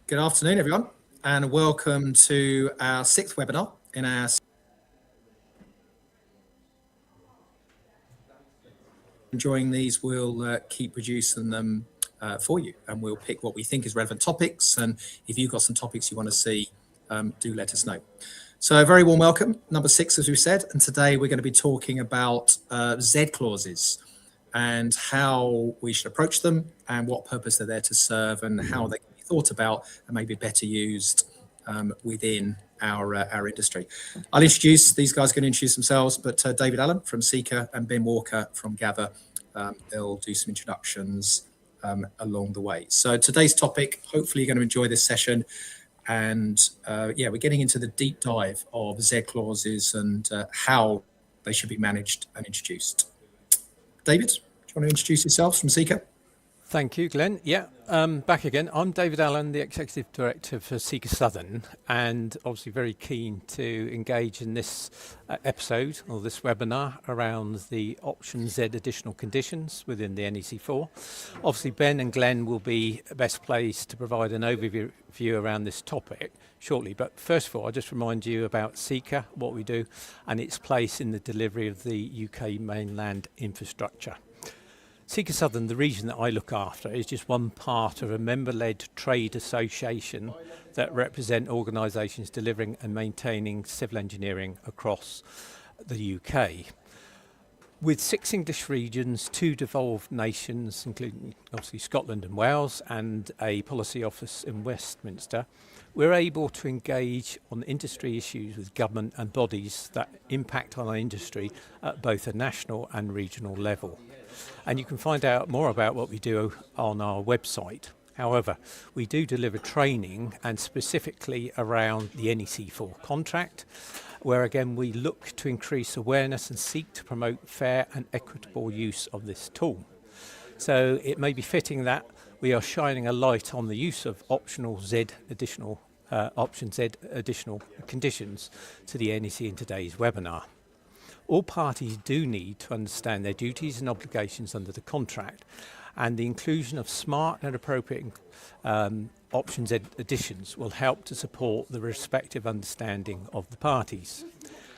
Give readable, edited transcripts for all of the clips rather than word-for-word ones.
Good afternoon, everyone, and welcome to our 6th webinar in our enjoying these. We'll keep producing them for you, and we'll pick what we think is relevant topics. And if you've got some topics you want to see, do let us know. So a very warm welcome, number 6, as we said, and today we're going to be talking about Z clauses and how we should approach them and what purpose they're there to serve and how they can be thought about and maybe better used within our industry. I'll introduce, these guys are going to introduce themselves, but David Allen from CECA and Ben Walker from Gather, they'll do some introductions along the way. So today's topic, hopefully you're going to enjoy this session. And yeah, we're getting into the deep dive of Z clauses and how they should be managed and introduced. David, do you want to introduce yourselves from CECA? Thank you, Glenn. Yeah, back again. I'm David Allen, the Executive Director for CECA Southern, and obviously very keen to engage in this episode or this webinar around the Option Z additional conditions within the NEC4. Obviously, Ben and Glenn will be best placed to provide an overview around this topic shortly. But first of all, I'll just remind you about CECA, what we do, and its place in the delivery of the UK mainland infrastructure. CECA Southern, the region that I look after, is just one part of a member-led trade association that represent organisations delivering and maintaining civil engineering across the UK. With 6 English regions, 2 devolved nations, including obviously Scotland and Wales, and a policy office in Westminster, we're able to engage on industry issues with government and bodies that impact on our industry at both a national and regional level. And you can find out more about what we do on our website. However, we do deliver training, and specifically around the NEC4 contract, where again we look to increase awareness and seek to promote fair and equitable use of this tool. So it may be fitting that we are shining a light on the use of option Z additional conditions to the NEC in today's webinar. All parties do need to understand their duties and obligations under the contract, and the inclusion of smart and appropriate Option Z additions will help to support the respective understanding of the parties.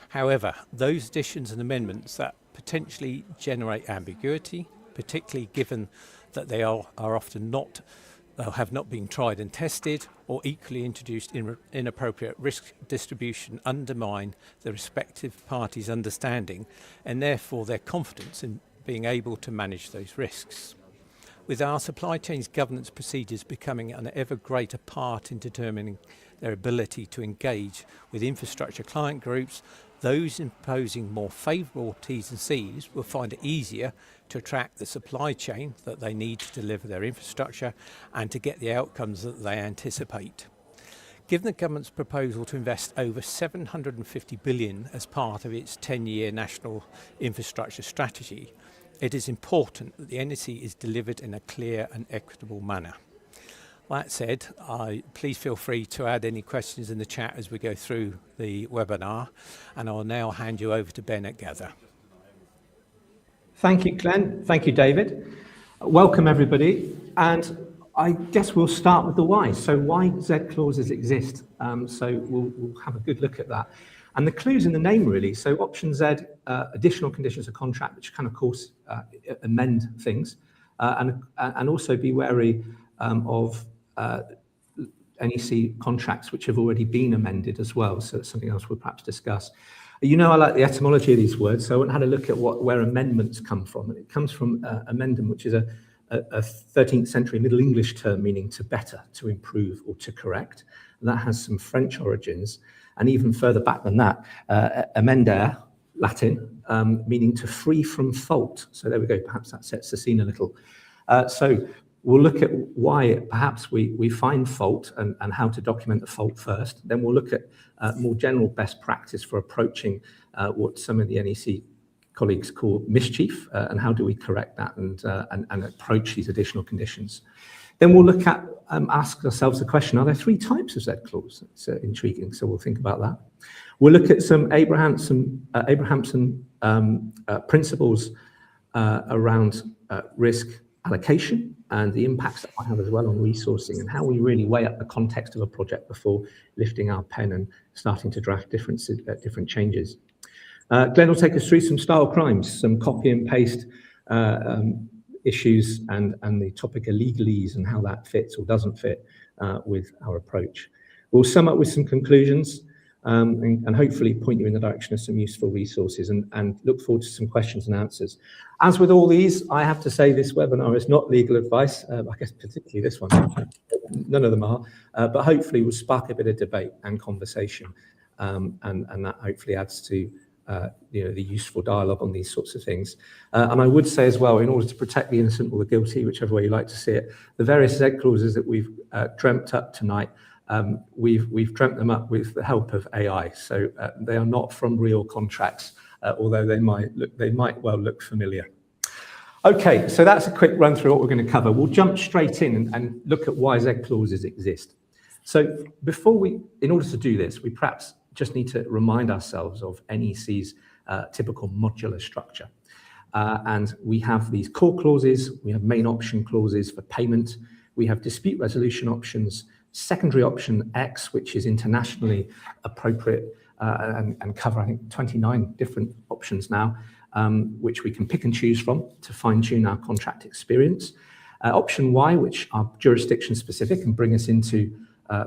However, those additions and amendments that potentially generate ambiguity, particularly given that they are often not have not been tried and tested, or equally introduced inappropriate risk distribution, undermine the respective parties' understanding and therefore their confidence in being able to manage those risks. With our supply chain's governance procedures becoming an ever greater part in determining their ability to engage with infrastructure client groups, those imposing more favourable T's and C's will find it easier to attract the supply chain that they need to deliver their infrastructure and to get the outcomes that they anticipate. Given the government's proposal to invest over 750 billion as part of its 10-year national infrastructure strategy, it is important that the NEC is delivered in a clear and equitable manner. That said, please feel free to add any questions in the chat as we go through the webinar, and I'll now hand you over to Ben at Gather. Thank you, Glenn. Thank you, David. Welcome, everybody. And I guess we'll start with the why. So why Z clauses exist? So we'll have a good look at that. And the clue's in the name, really. So Option Z, additional conditions of contract, which can, of course, amend things, and also be wary of NEC contracts which have already been amended as well. So that's something else we'll perhaps discuss. You know, I like the etymology of these words, so I went and had a look at where amendments come from. It comes from amendment, which is a 13th century Middle English term meaning to better, to improve, or to correct. And that has some French origins. And even further back than that, amendere, Latin, meaning to free from fault. So there we go, perhaps that sets the scene a little. So we'll look at why perhaps we find fault and how to document the fault first. Then we'll look at more general best practice for approaching what some of the NEC colleagues call mischief, and how do we correct that and approach these additional conditions. Then we'll look at, ask ourselves the question, are there 3 types of Z clause? It's intriguing, so we'll think about that. We'll look at some Abrahamson principles around risk allocation, and the impacts that might have as well on resourcing, and how we really weigh up the context of a project before lifting our pen and starting to draft different changes. Glenn will take us through some style crimes, some copy and paste issues, and the topic of legalese and how that fits or doesn't fit with our approach. We'll sum up with some conclusions and hopefully point you in the direction of some useful resources, and look forward to some questions and answers. As with all these, I have to say this webinar is not legal advice, I guess particularly this one, none of them are, but hopefully will spark a bit of debate and conversation, and that hopefully adds to the useful dialogue on these sorts of things. And I would say as well, in order to protect the innocent or the guilty, whichever way you like to see it, the various Z clauses that we've dreamt up tonight, we've dreamt them up with the help of AI. So they are not from real contracts, although they might well look familiar. Okay, so that's a quick run through what we're going to cover. We'll jump straight in and look at why Z clauses exist. So in order to do this, we perhaps just need to remind ourselves of NEC's typical modular structure. And we have these core clauses, we have main option clauses for payment, we have dispute resolution options, secondary option X, which is internationally appropriate and cover, I think, 29 different options now, which we can pick and choose from to fine-tune our contract experience. Option Y, which are jurisdiction specific and bring us into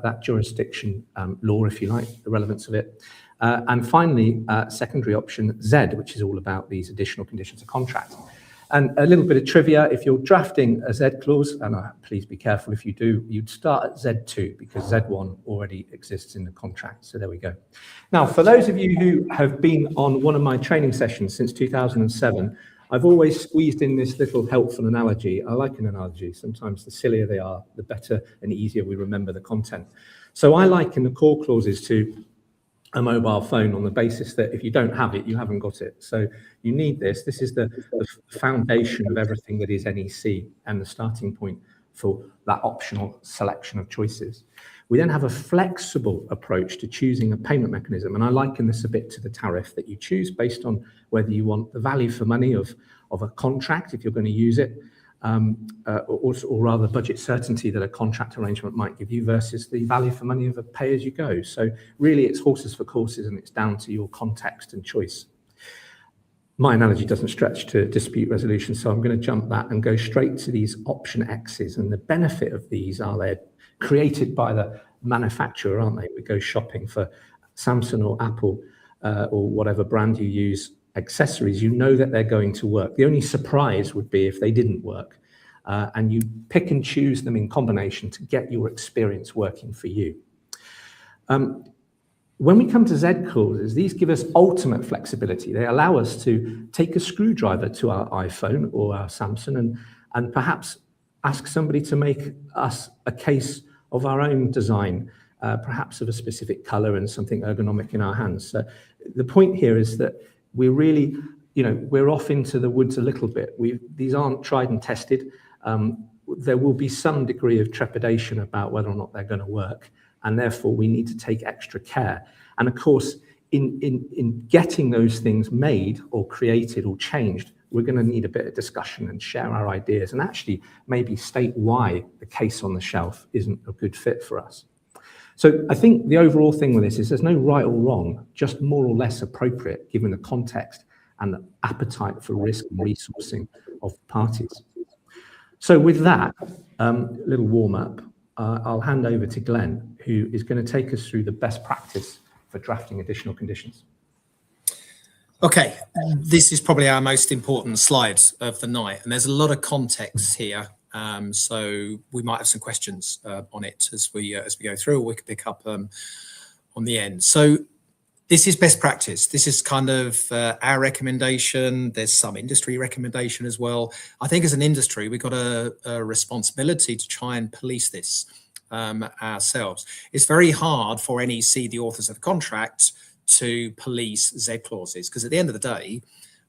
that jurisdiction law, if you like, the relevance of it. And finally, secondary option Z, which is all about these additional conditions of contract. And a little bit of trivia, if you're drafting a Z clause, and please be careful if you do, you'd start at Z2 because Z1 already exists in the contract. So there we go. Now, for those of you who have been on one of my training sessions since 2007, I've always squeezed in this little helpful analogy. I like an analogy. Sometimes the sillier they are, the better and easier we remember the content. So I liken the core clauses to a mobile phone on the basis that if you don't have it, you haven't got it. So you need this. This is the foundation of everything that is NEC and the starting point for that optional selection of choices. We then have a flexible approach to choosing a payment mechanism. And I liken this a bit to the tariff that you choose based on whether you want the value for money of a contract, if you're going to use it, or rather budget certainty that a contract arrangement might give you versus the value for money of a pay-as-you-go. So really it's horses for courses and it's down to your context and choice. My analogy doesn't stretch to dispute resolution, so I'm going to jump that and go straight to these option X's. And the benefit of these are they're created by the manufacturer, aren't they? We go shopping for Samsung or Apple or whatever brand you use, accessories, you know that they're going to work. The only surprise would be if they didn't work. And you pick and choose them in combination to get your experience working for you. When we come to Z clauses, these give us ultimate flexibility. They allow us to take a screwdriver to our iPhone or our Samsung and perhaps ask somebody to make us a case of our own design, perhaps of a specific color and something ergonomic in our hands. So the point here is that we're really, we're off into the woods a little bit. These aren't tried and tested. There will be some degree of trepidation about whether or not they're going to work, and therefore we need to take extra care. And of course, in getting those things made or created or changed, we're going to need a bit of discussion and share our ideas and actually maybe state why the case on the shelf isn't a good fit for us. So I think the overall thing with this is there's no right or wrong, just more or less appropriate given the context and the appetite for risk and resourcing of the parties. So with that little warm-up, I'll hand over to Glenn, who is going to take us through the best practice for drafting additional conditions. Okay, this is probably our most important slide of the night, and there's a lot of context here. So we might have some questions on it as we go through, or we could pick up on the end. So this is best practice. This is kind of our recommendation. There's some industry recommendation as well. I think as an industry, we've got a responsibility to try and police this ourselves. It's very hard for NEC, the authors of the contract, to police Z clauses, because at the end of the day,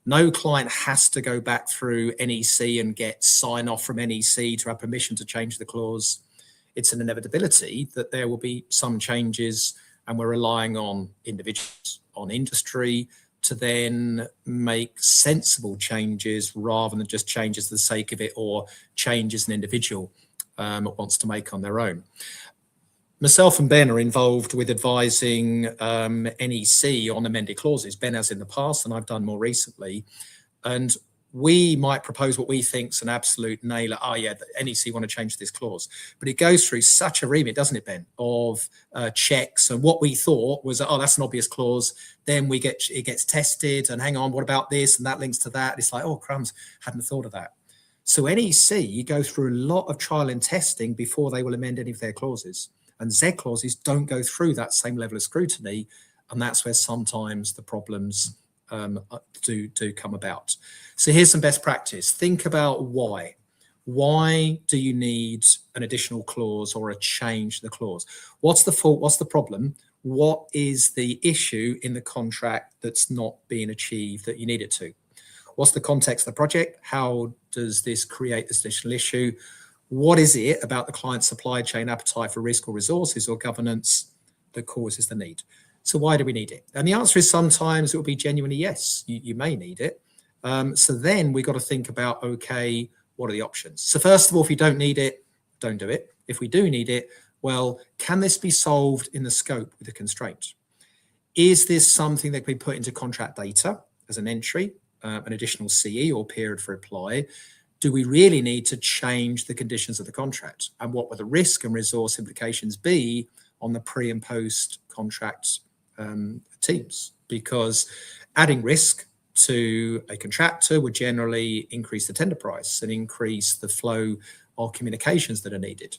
no client has to go back through NEC and get sign off from NEC to have permission to change the clause. It's an inevitability that there will be some changes, and we're relying on individuals, on industry to then make sensible changes rather than just changes for the sake of it or changes an individual wants to make on their own. Myself and Ben are involved with advising NEC on amended clauses. Ben has in the past, and I've done more recently. And we might propose what we think is an absolute nailer. Oh, yeah, the NEC want to change this clause. But it goes through such a remit, doesn't it, Ben, of checks. And what we thought was, oh, that's an obvious clause. Then it gets tested. And hang on, what about this? And that links to that. It's like, oh, crumbs, hadn't thought of that. So NEC go through a lot of trial and testing before they will amend any of their clauses. And Z clauses don't go through that same level of scrutiny. And that's where sometimes the problems do come about. So here's some best practice. Think about why. Why do you need an additional clause or a change to the clause? What's the fault? What's the problem? What is the issue in the contract that's not being achieved that you need it to? What's the context of the project? How does this create this additional issue? What is it about the client's supply chain appetite for risk or resources or governance that causes the need? So why do we need it? And the answer is sometimes it will be genuinely yes, you may need it. So then we've got to think about, okay, what are the options? So first of all, if you don't need it, don't do it. If we do need it, well, can this be solved in the scope with a constraint? Is this something that can be put into contract data as an entry, an additional CE or period for reply? Do we really need to change the conditions of the contract? And what will the risk and resource implications be on the pre and post contract teams? Because adding risk to a contractor would generally increase the tender price and increase the flow of communications that are needed.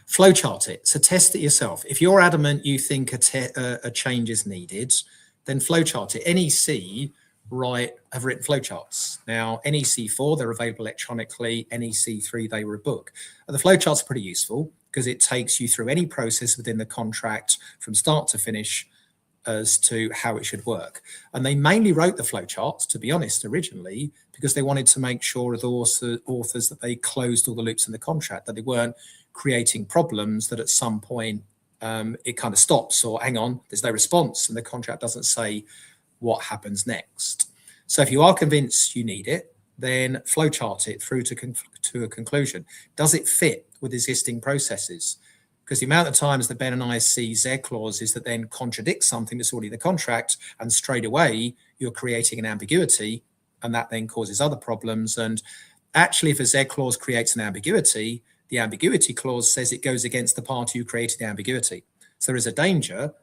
Flowchart it. So test it yourself. If you're adamant you think a change is needed, then flowchart it. NEC have written flowcharts. Now, NEC4, they're available electronically. NEC3, they were a book. And the flowcharts are pretty useful because it takes you through any process within the contract from start to finish as to how it should work. And they mainly wrote the flowcharts, to be honest, originally, because they wanted to make sure with authors that they closed all the loops in the contract, that they weren't creating problems that at some point it kind of stops or hang on, there's no response and the contract doesn't say what happens next. So if you are convinced you need it, then flowchart it through to a conclusion. Does it fit with existing processes? Because the amount of times that Ben and I see Z clauses that then contradict something that's already in the contract, and straight away you're creating an ambiguity, and that then causes other problems. And actually, if a Z clause creates an ambiguity, the ambiguity clause says it goes against the party who created the ambiguity. So there is a danger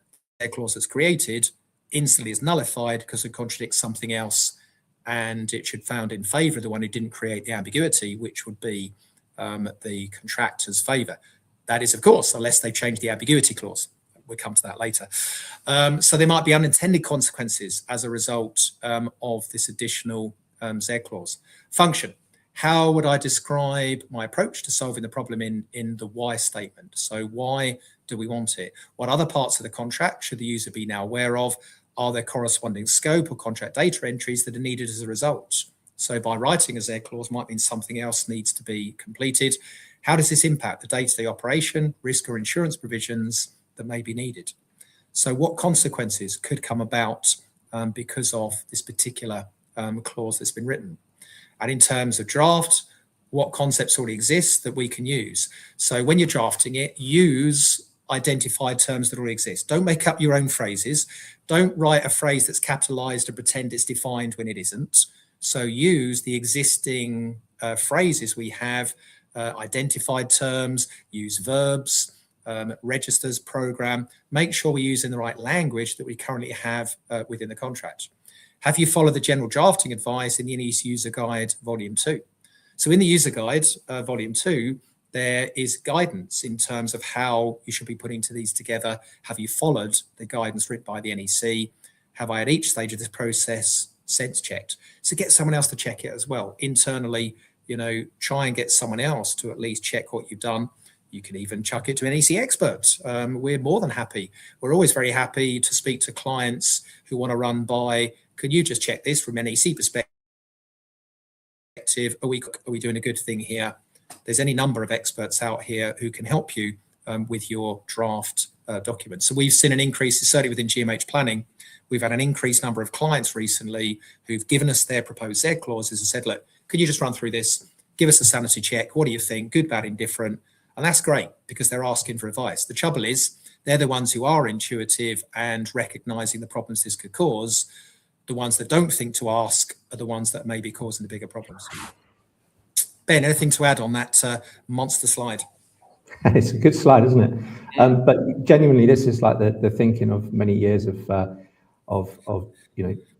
Z clause that's created instantly is nullified because it contradicts something else, and it should be found in favor of the one who didn't create the ambiguity, which would be the contractor's favor. That is, of course, unless they change the ambiguity clause. We'll come to that later. So there might be unintended consequences as a result of this additional Z clause. Function. How would I describe my approach to solving the problem in the why statement? So why do we want it? What other parts of the contract should the user be now aware of? Are there corresponding scope or contract data entries that are needed as a result? So by writing a Z clause might mean something else needs to be completed. How does this impact the day-to-day operation, risk or insurance provisions that may be needed? So what consequences could come about because of this particular clause that's been written? And in terms of draft, what concepts already exist that we can use? So when you're drafting it, use identified terms that already exist. Don't make up your own phrases. Don't write a phrase that's capitalized and pretend it's defined when it isn't. So use the existing phrases we have, identified terms, use verbs, registers, program. Make sure we're using the right language that we currently have within the contract. Have you followed the general drafting advice in the NEC User Guide Volume 2? So in the User Guide Volume 2, there is guidance in terms of how you should be putting these together. Have you followed the guidance written by the NEC? Have I at each stage of this process sense checked? So get someone else to check it as well. Internally, try and get someone else to at least check what you've done. You can even chuck it to an NEC expert. We're more than happy. We're always very happy to speak to clients who want to run by, can you just check this from NEC perspective? Are we doing a good thing here? There's any number of experts out here who can help you with your draft document. So we've seen an increase, certainly within GMH planning, we've had an increased number of clients recently who've given us their proposed Z clauses and said, look, could you just run through this? Give us a sanity check. What do you think? Good, bad, indifferent. And that's great because they're asking for advice. The trouble is they're the ones who are intuitive and recognizing the problems this could cause. The ones that don't think to ask are the ones that may be causing the bigger problems. Ben, anything to add on that monster slide? It's a good slide, isn't it? But genuinely, this is like the thinking of many years of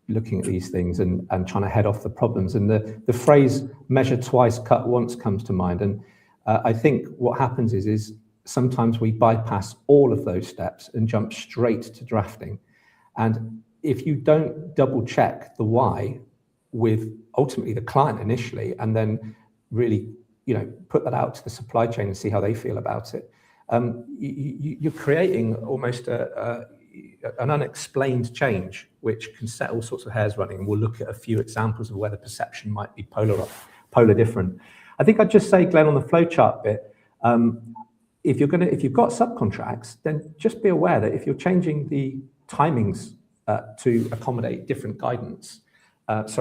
looking at these things and trying to head off the problems. And the phrase "measure twice, cut once" comes to mind. And I think what happens is sometimes we bypass all of those steps and jump straight to drafting. And if you don't double check the why with ultimately the client initially, and then really put that out to the supply chain and see how they feel about it, you're creating almost an unexplained change, which can set all sorts of hairs running. And we'll look at a few examples of where the perception might be polar different. I think I'd just say, Glenn, on the flowchart bit, if you've got subcontracts, then just be aware that if you're changing the timings to accommodate different governance, if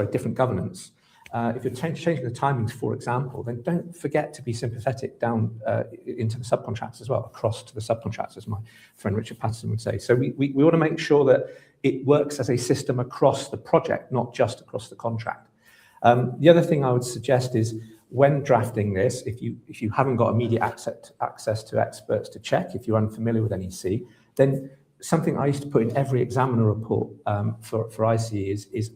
you're changing the timings, for example, then don't forget to be sympathetic down into the subcontracts as well, across to the subcontracts, as my friend Richard Patterson would say. So we want to make sure that it works as a system across the project, not just across the contract. The other thing I would suggest is when drafting this, if you haven't got immediate access to experts to check, if you're unfamiliar with NEC, then something I used to put in every examiner report for ICE is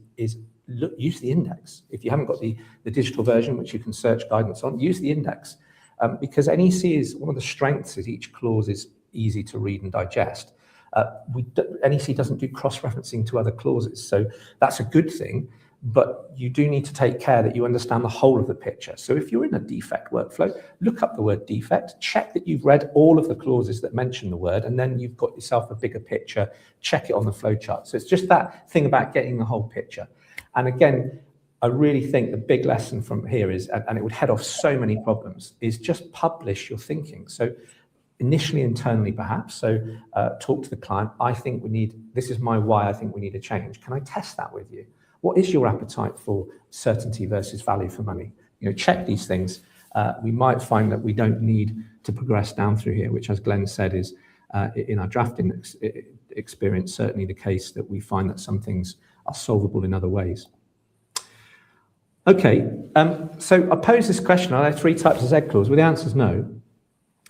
look, use the index. If you haven't got the digital version, which you can search guidance on, use the index, because NEC is one of the strengths is each clause is easy to read and digest. NEC doesn't do cross-referencing to other clauses, so that's a good thing, but you do need to take care that you understand the whole of the picture. So if you're in a defect workflow, look up the word defect, check that you've read all of the clauses that mention the word, and then you've got yourself a bigger picture, check it on the flowchart. So it's just that thing about getting the whole picture. And again, I really think the big lesson from here is, and it would head off so many problems, is just publish your thinking. So initially internally perhaps, so talk to the client. I think this is my why I think we need a change. Can I test that with you? What is your appetite for certainty versus value for money? Check these things. We might find that we don't need to progress down through here, which, as Glenn said, is in our drafting experience, certainly the case that we find that some things are solvable in other ways. Okay, so I pose this question, are there 3 types of Z clause? Well, the answer is no,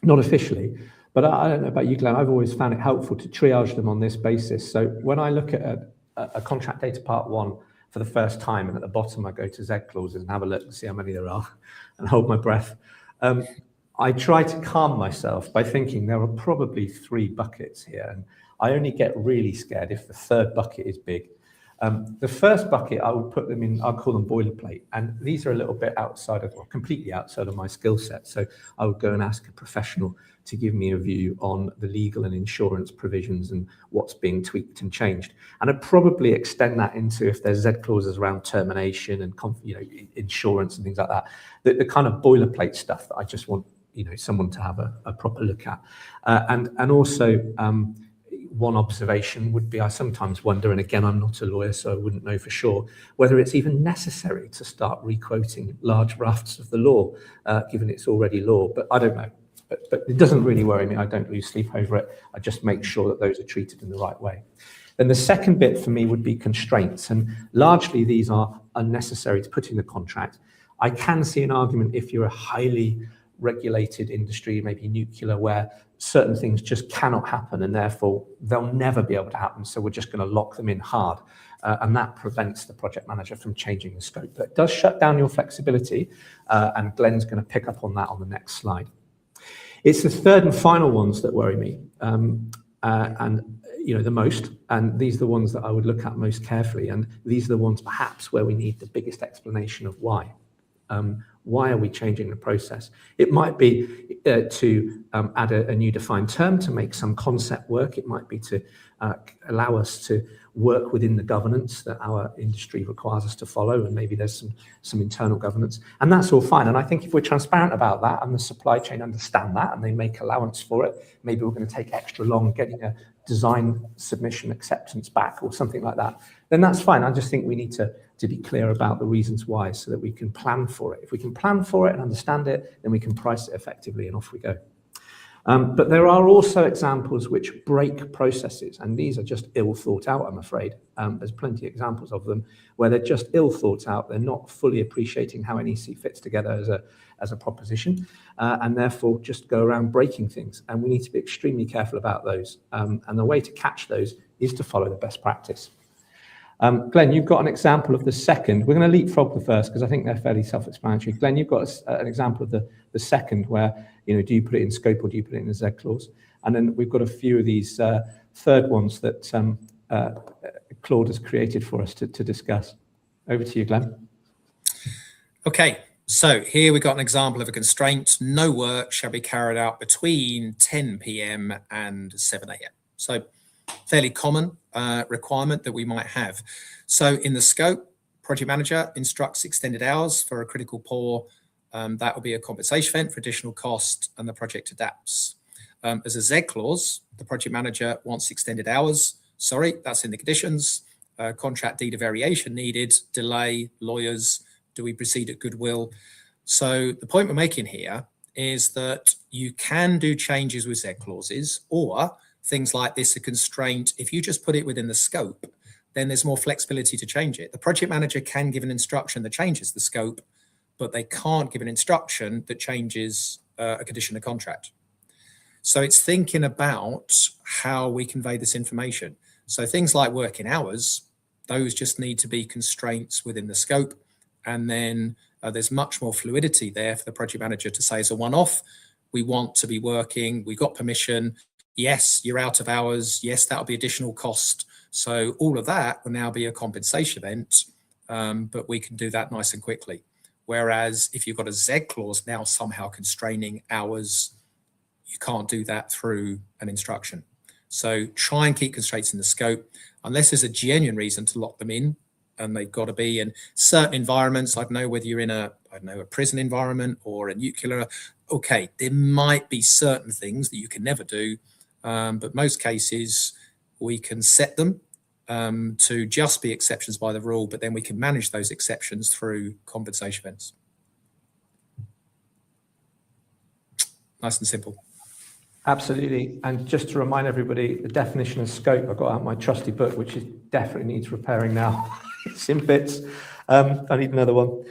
not officially, but I don't know about you, Glenn, I've always found it helpful to triage them on this basis. So when I look at a contract data part 1 for the first time, and at the bottom I go to Z clauses and have a look and see how many there are and hold my breath, I try to calm myself by thinking there are probably 3 buckets here, and I only get really scared if the 3rd bucket is big. The first bucket, I would put them in, I'll call them boilerplate. And these are a little bit outside of, or completely outside of my skill set. So I would go and ask a professional to give me a view on the legal and insurance provisions and what's being tweaked and changed. And I'd probably extend that into if there's Z clauses around termination and insurance and things like that. The kind of boilerplate stuff that I just want someone to have a proper look at. And also, one observation would be, I sometimes wonder, and again, I'm not a lawyer, so I wouldn't know for sure, whether it's even necessary to start requoting large rafts of the law, given it's already law, but I don't know. But it doesn't really worry me. I don't lose sleep over it. I just make sure that those are treated in the right way. Then the second bit for me would be constraints, and largely these are unnecessary to put in the contract. I can see an argument if you're a highly regulated industry, maybe nuclear, where certain things just cannot happen and therefore they'll never be able to happen. So we're just going to lock them in hard. And that prevents the project manager from changing the scope. But it does shut down your flexibility. And Glenn's going to pick up on that on the next slide. It's the third and final ones that worry me. The most, and these are the ones that I would look at most carefully. And these are the ones perhaps where we need the biggest explanation of why. Why are we changing the process? It might be to add a new defined term to make some concept work. It might be to allow us to work within the governance that our industry requires us to follow, and maybe there's some internal governance, and that's all fine. And I think if we're transparent about that and the supply chain understand that and they make allowance for it, maybe we're going to take extra long getting a design submission acceptance back or something like that, then that's fine. I just think we need to be clear about the reasons why, so that we can plan for it. If we can plan for it and understand it, then we can price it effectively, and off we go. But there are also examples which break processes, and these are just ill thought out, I'm afraid. There's plenty of examples of them where they're just ill thought out. They're not fully appreciating how NEC fits together as a proposition, and therefore just go around breaking things. And we need to be extremely careful about those. And the way to catch those is to follow the best practice. Glenn, you've got an example of the second. We're going to leapfrog the first because I think they're fairly self-explanatory. Glenn, you've got an example of the second where, do you put it in scope or do you put it in a Z clause? And then we've got a few of these third ones that Claude has created for us to discuss. Over to you, Glenn. Okay, so here we've got an example of a constraint. No work shall be carried out between 10 p.m. and 7 a.m. So fairly common requirement that we might have. So in the scope, project manager instructs extended hours for a critical pour. That will be a compensation event for additional cost, and the project adapts. As a Z clause, the project manager wants extended hours. Sorry, that's in the conditions. Contract deed of variation needed, delay, lawyers, do we proceed at goodwill? So the point we're making here is that you can do changes with Z clauses, or things like this, a constraint. If you just put it within the scope, then there's more flexibility to change it. The project manager can give an instruction that changes the scope, but they can't give an instruction that changes a condition of contract. So it's thinking about how we convey this information. So things like working hours, those just need to be constraints within the scope. And then there's much more fluidity there for the project manager to say, as a one-off, we want to be working, we got permission, yes, you're out of hours, yes, that'll be additional cost. So all of that will now be a compensation event, but we can do that nice and quickly. Whereas if you've got a Z clause now somehow constraining hours, you can't do that through an instruction. So try and keep constraints in the scope, unless there's a genuine reason to lock them in, and they've got to be in certain environments. I don't know whether you're in a prison environment or a nuclear. Okay, there might be certain things that you can never do, but most cases we can set them to just be exceptions by the rule, but then we can manage those exceptions through compensation events. Nice and simple. Absolutely. And just to remind everybody, the definition of scope, I got out my trusty book, which definitely needs repairing now. It's in bits. I need another one.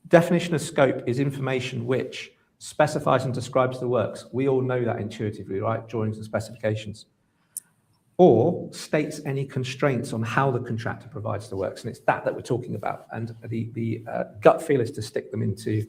Definition of scope is information which specifies and describes the works. We all know that intuitively, right? Drawings and specifications. Or states any constraints on how the contractor provides the works. And it's that we're talking about. And the gut feel is to stick them into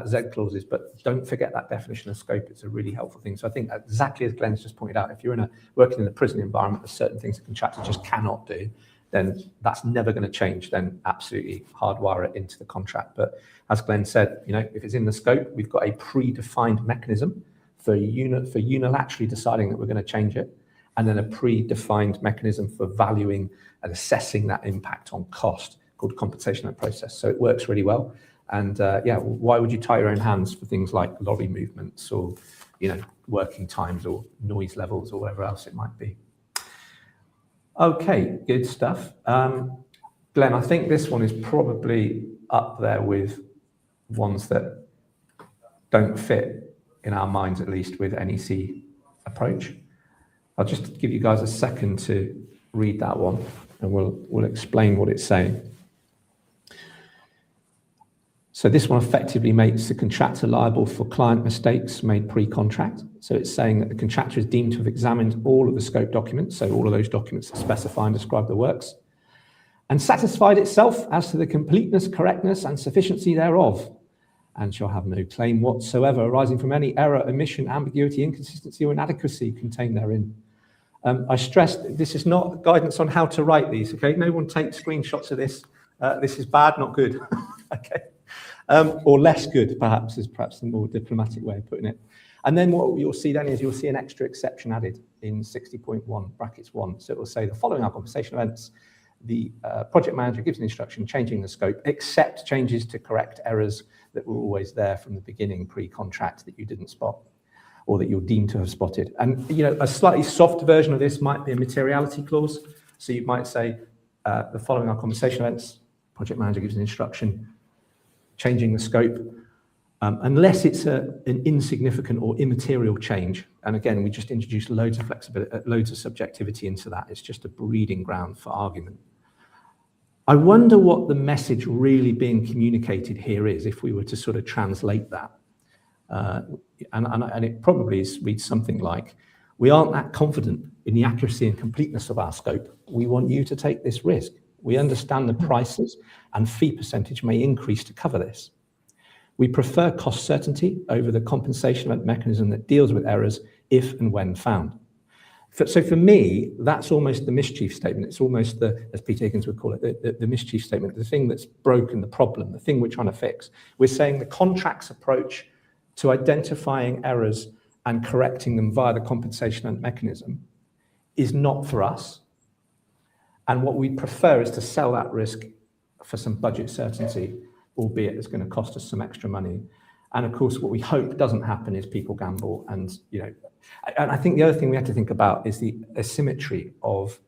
Z clauses, but don't forget that definition of scope. It's a really helpful thing. So I think exactly as Glenn's just pointed out, if you're working in a prison environment, there's certain things the contractor just cannot do, then that's never going to change. Then absolutely hardwire it into the contract. But as Glenn said, if it's in the scope, we've got a predefined mechanism for unilaterally deciding that we're going to change it, and then a predefined mechanism for valuing and assessing that impact on cost called compensation and process. So it works really well. And why would you tie your own hands for things like lorry movements or, working times or noise levels or whatever else it might be? Okay, good stuff. Glenn, I think this one is probably up there with ones that don't fit in our minds, at least with NEC approach. I'll just give you guys a second to read that one, and we'll explain what it's saying. So this one effectively makes the contractor liable for client mistakes made pre-contract. So it's saying that the contractor is deemed to have examined all of the scope documents, so all of those documents that specify and describe the works, and satisfied itself as to the completeness, correctness, and sufficiency thereof, and shall have no claim whatsoever arising from any error, omission, ambiguity, inconsistency, or inadequacy contained therein. I stress this is not guidance on how to write these, okay? No one take screenshots of this. This is bad, not good, okay? Or less good, perhaps, is perhaps the more diplomatic way of putting it. And then what you'll see then is you'll see an extra exception added in 60.1 brackets 1. So it will say the following are compensation events. The project manager gives an instruction changing the scope, except changes to correct errors that were always there from the beginning pre-contract that you didn't spot or that you're deemed to have spotted. And a slightly soft version of this might be a materiality clause. So you might say the following are compensation events. Project manager gives an instruction changing the scope, unless it's an insignificant or immaterial change. And again, we just introduced loads of flexibility, loads of subjectivity into that. It's just a breeding ground for argument. I wonder what the message really being communicated here is if we were to sort of translate that. And it probably reads something like, we aren't that confident in the accuracy and completeness of our scope. We want you to take this risk. We understand the prices and fee percentage may increase to cover this. We prefer cost certainty over the compensation mechanism that deals with errors if and when found. So for me, that's almost the mischief statement. It's almost as Peter Higgins would call it, the mischief statement, the thing that's broken, the problem, the thing we're trying to fix. We're saying the contract's approach to identifying errors and correcting them via the compensation mechanism is not for us. And what we prefer is to sell that risk for some budget certainty, albeit it's going to cost us some extra money. And of course, what we hope doesn't happen is people gamble. And I think the other thing we have to think about is the asymmetry of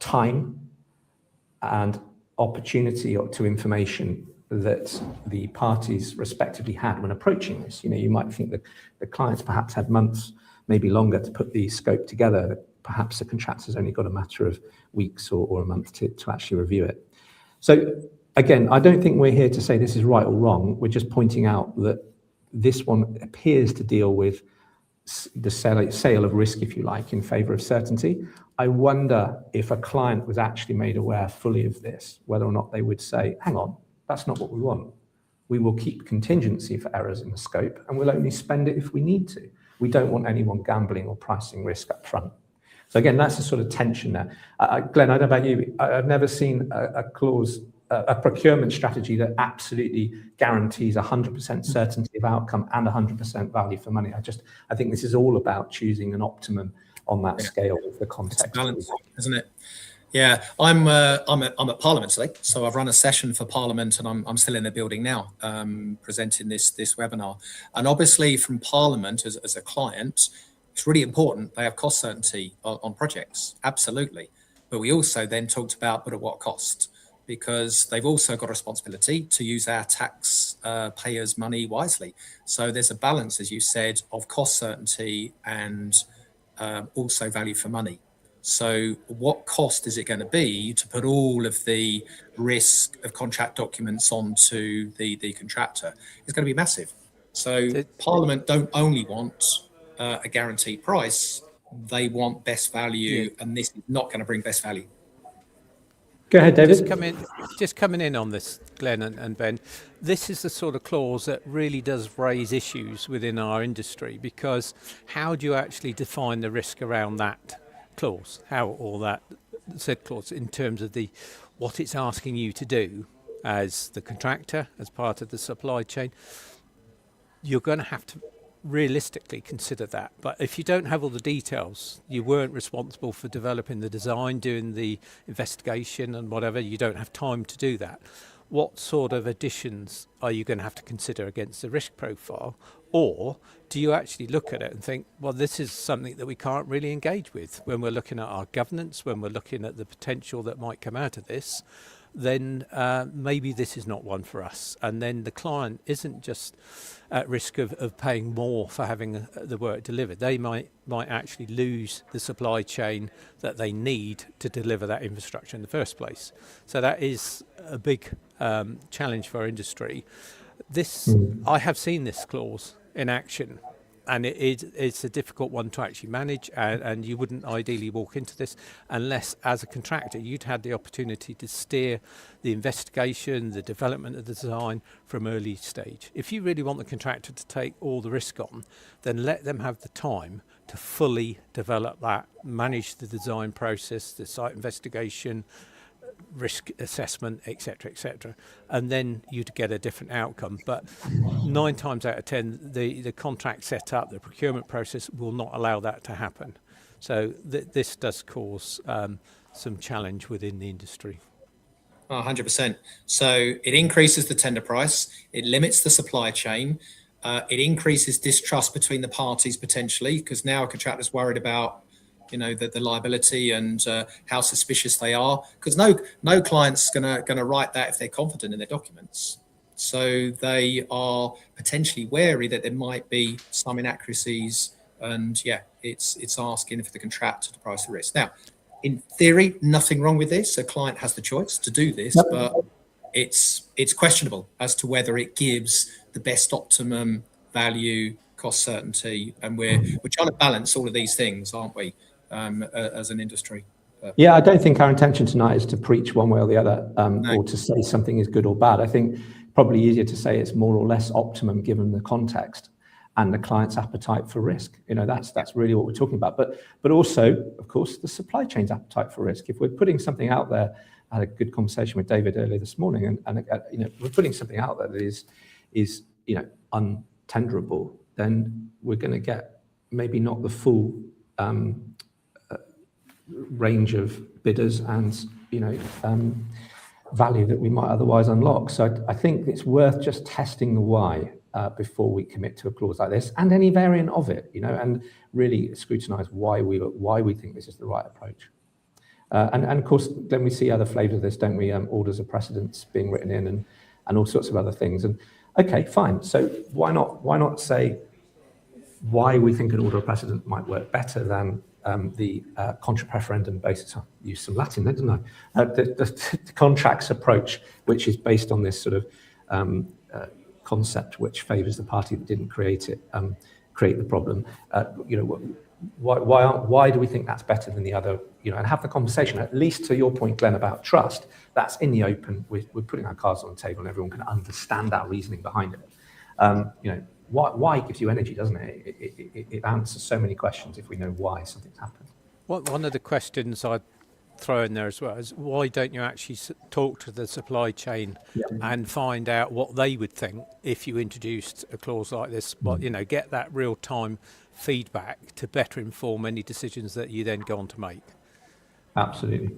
time and opportunity to information that the parties respectively had when approaching this. You might think that the clients perhaps had months, maybe longer, to put the scope together. Perhaps the contractor's only got a matter of weeks or a month to actually review it. So again, I don't think we're here to say this is right or wrong. We're just pointing out that this one appears to deal with the sale of risk, if you like, in favour of certainty. I wonder if a client was actually made aware fully of this, whether or not they would say, hang on, that's not what we want. We will keep contingency for errors in the scope and we'll only spend it if we need to. We don't want anyone gambling or pricing risk up front. So again, that's the sort of tension there. Glenn, I don't know about you, I've never seen a clause, a procurement strategy that absolutely guarantees 100% certainty of outcome and 100% value for money. I think this is all about choosing an optimum on that scale of the context. It's a balance, isn't it? Yeah, I'm at Parliament today, so I've run a session for Parliament, and I'm still in the building now, presenting this webinar. And obviously, from Parliament as a client, it's really important they have cost certainty on projects, absolutely. But we also then talked about, but at what cost? Because they've also got a responsibility to use our tax payers' money wisely. So there's a balance, as you said, of cost certainty and also value for money. So what cost is it going to be to put all of the risk of contract documents onto the contractor? It's going to be massive. So Parliament don't only want a guaranteed price, they want best value, and this is not going to bring best value. Go ahead, David. Just coming in on this, Glenn and Ben, this is the sort of clause that really does raise issues within our industry, because how do you actually define the risk around that clause, or that said clause, in terms of what it's asking you to do as the contractor, as part of the supply chain? You're going to have to realistically consider that. But if you don't have all the details, you weren't responsible for developing the design, doing the investigation and whatever, you don't have time to do that. What sort of additions are you going to have to consider against the risk profile? Or do you actually look at it and think, well, this is something that we can't really engage with when we're looking at our governance, when we're looking at the potential that might come out of this, then maybe this is not one for us. And then the client isn't just at risk of paying more for having the work delivered. They might actually lose the supply chain that they need to deliver that infrastructure in the first place. So that is a big challenge for our industry. I have seen this clause in action, and it's a difficult one to actually manage, and you wouldn't ideally walk into this unless, as a contractor, you'd had the opportunity to steer the investigation, the development of the design from early stage. If you really want the contractor to take all the risk on, then let them have the time to fully develop that, manage the design process, the site investigation, risk assessment, etc., and then you'd get a different outcome. But 9 times out of 10, the contract setup, the procurement process will not allow that to happen. So this does cause some challenge within the industry. 100%. So it increases the tender price, it limits the supply chain, it increases distrust between the parties potentially, because now a contractor's worried about, you know, the liability and how suspicious they are, because no client's gonna write that if they're confident in their documents. So they are potentially wary that there might be some inaccuracies, and yeah, it's asking for the contractor to price the risk. Now, in theory, nothing wrong with this. A client has the choice to do this, but it's questionable as to whether it gives the best optimum value, cost certainty, and we're trying to balance all of these things, aren't we, as an industry? Yeah, I don't think our intention tonight is to preach one way or the other, or to say something is good or bad. I think probably easier to say it's more or less optimum given the context and the client's appetite for risk. You know, that's really what we're talking about. But also, of course, the supply chain's appetite for risk. If we're putting something out there, I had a good conversation with David earlier this morning, and you know, we're putting something out there that is you know, untenderable, then we're going to get maybe not the full range of bidders and, you know, value that we might otherwise unlock. So I think it's worth just testing the why before we commit to a clause like this, and any variant of it, you know, and really scrutinise why we think this is the right approach. And of course, then we see other flavours of this, don't we? Orders of precedence being written in, and all sorts of other things. And okay, fine. So why not say why we think an order of precedent might work better than the contra preferendum basis? I used some Latin there, didn't I? The contracts approach, which is based on this sort of concept which favours the party that didn't create the problem. You know, why do we think that's better than the other? You know, and have the conversation. At least to your point, Glenn, about trust. That's in the open. We're putting our cards on the table, and everyone can understand our reasoning behind it. You know, why gives you energy, doesn't it? It answers so many questions if we know why something's happened. One of the questions I'd throw in there as well is, why don't you actually talk to the supply chain and find out what they would think if you introduced a clause like this? But, you know, get that real-time feedback to better inform any decisions that you then go on to make. Absolutely.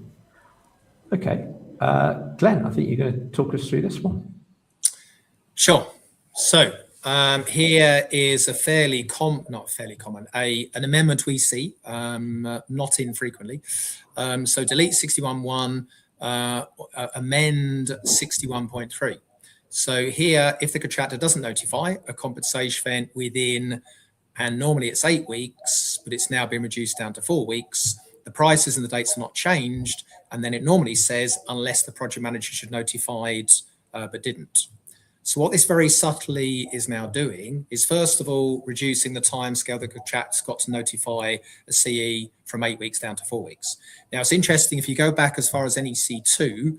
Okay, Glenn, I think you're going to talk us through this one. Sure. So here is a an amendment we see not infrequently. So delete 61.1, amend 61.3. So here, if the contractor doesn't notify a compensation event within, and normally it's 8 weeks, but it's now been reduced down to 4 weeks, the prices and the dates are not changed, and then it normally says unless the project manager should notified but didn't. So what this very subtly is now doing is, first of all, reducing the timescale the contractor's got to notify a CE from 8 weeks down to 4 weeks. Now, it's interesting, if you go back as far as NEC2,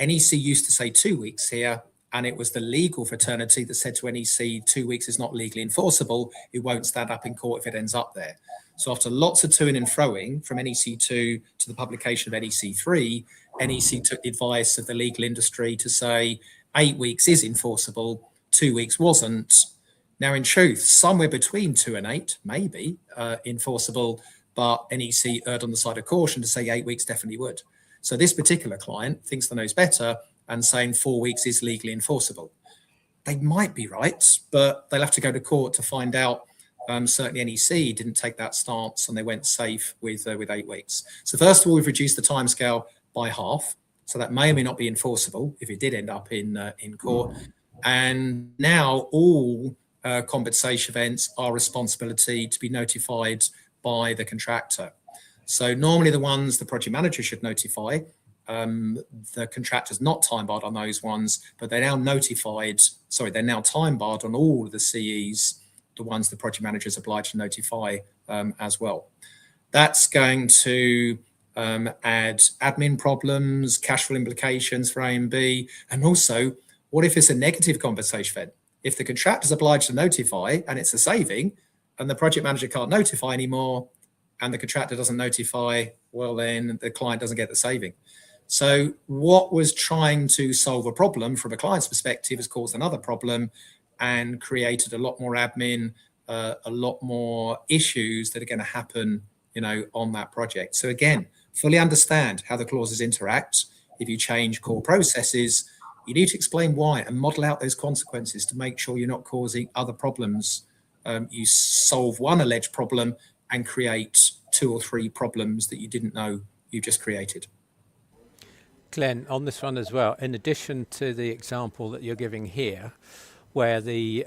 NEC used to say 2 weeks here, and it was the legal fraternity that said to NEC 2 weeks is not legally enforceable. It won't stand up in court if it ends up there. So after lots of toing and froing from NEC2 to the publication of NEC3, NEC took the advice of the legal industry to say 8 weeks is enforceable, 2 weeks wasn't. Now, in truth, somewhere between 2 and 8 may be enforceable, but NEC erred on the side of caution to say 8 weeks definitely would. So this particular client thinks they knows better and saying 4 weeks is legally enforceable. They might be right, but they'll have to go to court to find out. Certainly NEC didn't take that stance, and they went safe with 8 weeks. So first of all, we've reduced the timescale by half. So that may or may not be enforceable if it did end up in court. And now all compensation events are responsibility to be notified by the contractor. So normally the ones the project manager should notify, the contractor's not time barred on those ones, but they're now they're now time barred on all of the CEs, the ones the project manager is obliged to notify as well. That's going to add admin problems, cash flow implications for A and B, and also, what if it's a negative compensation event? If the contractor is obliged to notify and it's a saving, and the project manager can't notify anymore, and the contractor doesn't notify, well, then the client doesn't get the saving. So what was trying to solve a problem from a client's perspective has caused another problem and created a lot more admin, a lot more issues that are going to happen, on that project. So again, fully understand how the clauses interact. If you change core processes, you need to explain why and model out those consequences to make sure you're not causing other problems. You solve one alleged problem and create 2 or 3 problems that you didn't know you just created. Glenn, on this one as well, in addition to the example that you're giving here, where the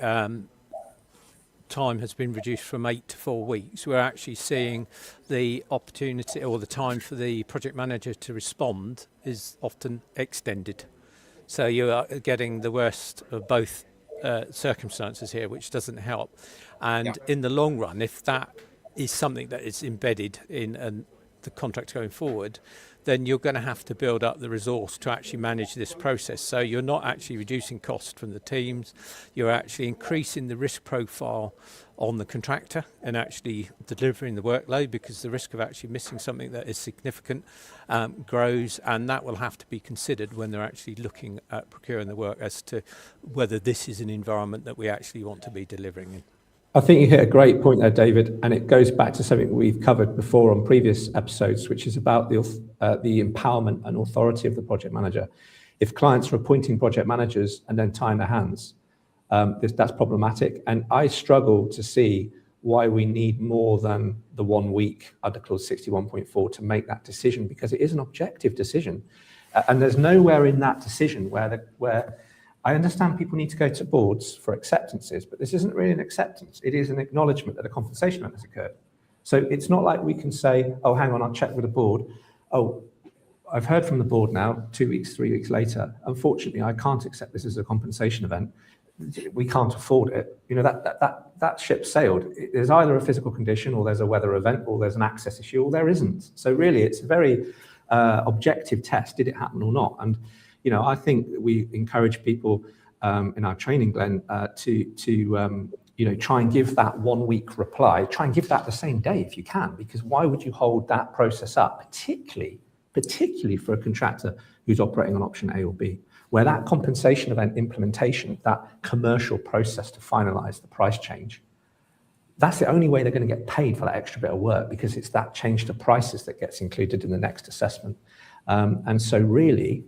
time has been reduced from 8 to 4 weeks, we're actually seeing the opportunity or the time for the project manager to respond is often extended. So you are getting the worst of both circumstances here, which doesn't help. And in the long run, if that is something that is embedded in the contract going forward, then you're going to have to build up the resource to actually manage this process. So you're not actually reducing cost from the teams, you're actually increasing the risk profile on the contractor and actually delivering the workload, because the risk of actually missing something that is significant grows, and that will have to be considered when they're actually looking at procuring the work as to whether this is an environment that we actually want to be delivering in. I think you hit a great point there, David, and it goes back to something we've covered before on previous episodes, which is about the empowerment and authority of the project manager. If clients are appointing project managers and then tying their hands, that's problematic. And I struggle to see why we need more than the 1 week under clause 61.4 to make that decision, because it is an objective decision. And there's nowhere in that decision where I understand people need to go to boards for acceptances, but this isn't really an acceptance. It is an acknowledgement that a compensation event has occurred. So it's not like we can say, oh, hang on, I'll check with the board. Oh, I've heard from the board now, 2 weeks, 3 weeks later. Unfortunately, I can't accept this as a compensation event. We can't afford it. That ship sailed. There's either a physical condition, or there's a weather event, or there's an access issue, or there isn't. So really, it's a very objective test. Did it happen or not? And I think we encourage people in our training, Glenn, to try and give that 1 week reply. Try and give that the same day if you can, because why would you hold that process up, particularly for a contractor who's operating on option A or B, where that compensation event implementation, that commercial process to finalize the price change, that's the only way they're going to get paid for that extra bit of work, because it's that change to prices that gets included in the next assessment. And so really,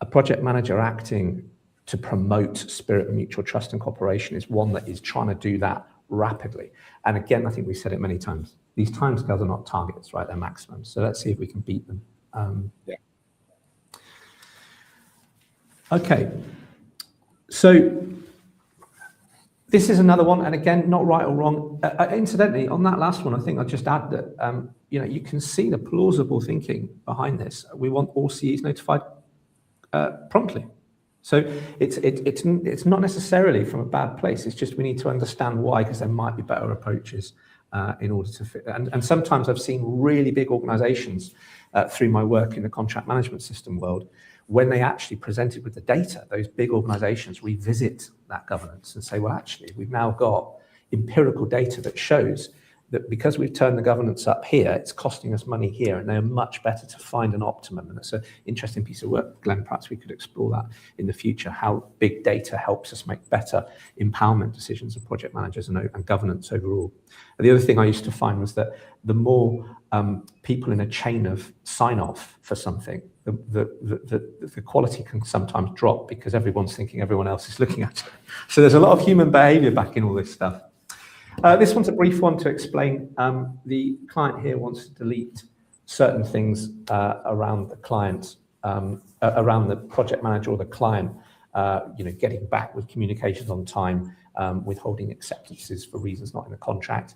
a project manager acting to promote spirit of mutual trust and cooperation is one that is trying to do that rapidly. And again, I think we said it many times, these timescales are not targets, right? They're maximums. So let's see if we can beat them. Okay. So this is another one, and again, not right or wrong. Incidentally, on that last one, I think I'll just add that you can see the plausible thinking behind this. We want all CEs notified promptly. So it's not necessarily from a bad place. It's just we need to understand why, because there might be better approaches in order to fit. And sometimes I've seen really big organizations through my work in the contract management system world, when they actually presented with the data, those big organizations revisit that governance and say, well, actually, we've now got empirical data that shows that because we've turned the governance up here, it's costing us money here, and they're much better to find an optimum. And it's an interesting piece of work. Glenn, perhaps we could explore that in the future, how big data helps us make better empowerment decisions of project managers and governance overall. And the other thing I used to find was that the more people in a chain of sign-off for something, the quality can sometimes drop, because everyone's thinking everyone else is looking at it. So there's a lot of human behavior back in all this stuff. This one's a brief one to explain. The client here wants to delete certain things around the client, around the project manager or the client, getting back with communications on time, withholding acceptances for reasons not in the contract,